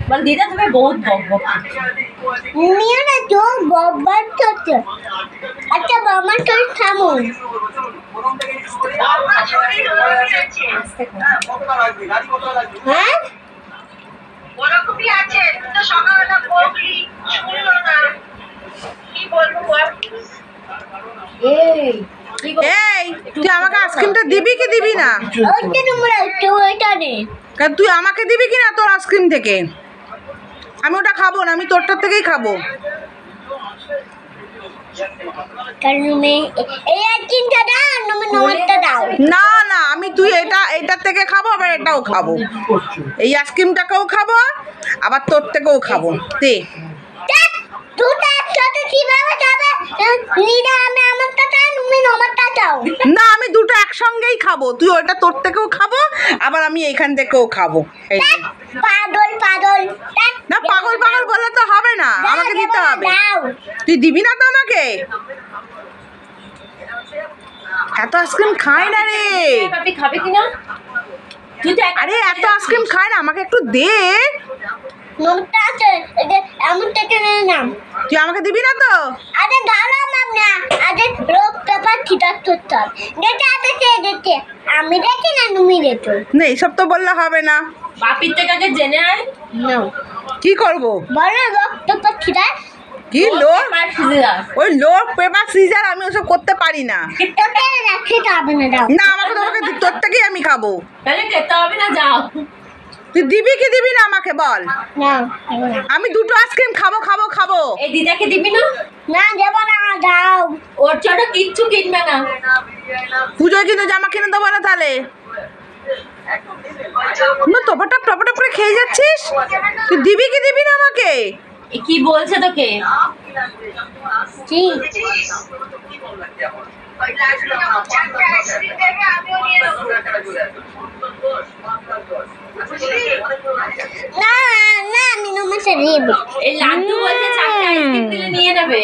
বল দিদা তুমি বহুত বকবক নিয়ে না তো বকবক করছো। আচ্ছা বাবা তোর থামো। হ্যাঁ ওরকমই আছে। তো সকালবেলা বকলি শুনলো না, কি বলবো বল। এই তুই আমাকে আইসক্রিমটা দিবি কি দিবি না? ওইটা তোমরা একটু ওইটা নে। তুই আমাকে দিবি কি না তোর আইসক্রিম থেকে? আমি ওটা খাবো না, আমি তোরটার থেকেই খাবো। এই আইসক্রিমটা দাও, তুমি নমস্তা দাও। না না, আমি তুই এটার থেকে খাবো, আবার এটাও খাবো। এই আইসক্রিমটাকেও খাবো, আবার তোর থেকেও খাবো। দে দুটো একসাথে কিভাবে যাবে? নিদা আমি আমারটা চাই, তুমি নমস্তা চাও। না, আমি দুটো একসঙ্গেই খাবো। তুই ওটা তোর থেকেও খাবো, আবার আমি এইখান থেকেও খাবো। এই যে পাগল পাগল। না, পাগল পাগল বলে তো হবে না, আমাকে দিতে হবে। তুই দিবি না তো আমাকে? এত আইসক্রিম খায় না রে। পাপি খাবে কিনা? তুই তো আরে এত আইসক্রিম খায় না, আমাকে একটু দে। নমস্তা আছে, এমন থেকে নাম। তুই আমাকে দিবি না তো? আরে গালা মাম না, আরে রোগ পেপার খিটার করতে হবে। দেখে আগে কে দেখে আমি দেখি না তুমি দেখো না, এইসব তো বললে হবে না। পাপির থেকে আগে জেনে আয়। না কি করবো? বলো রোগ পেপার খিটার। কি ওই লোক পেপার সিজার আমি ওসব করতে পারি না। তোকে রাখতে হবে না, দাও না, আমাকে তোমাকে তোর থেকেই আমি খাবো। তাহলে খেতে হবে না, যাও। তুই দিবি কি দিবি না আমাকে বল? না আমি দুটো আইসক্রিম খাবো খাবো খাবো। এই দিদাকে দিবি না? না দেবো না, দাও। ওর ছোট কিচ্ছু কিনবে না। পুজোয় কিন্তু জামা কিনে দেবো না তাহলে। টপটপ টপটপ করে খেয়ে যাচ্ছিস। তুই দিবি কি দিবি না আমাকে? কি বলছে তোকে? কি না না আমি নমস্তে দেব। এই লাড্ডু বলছে চারটে আইসক্রিম দিলে নিয়ে নেবে।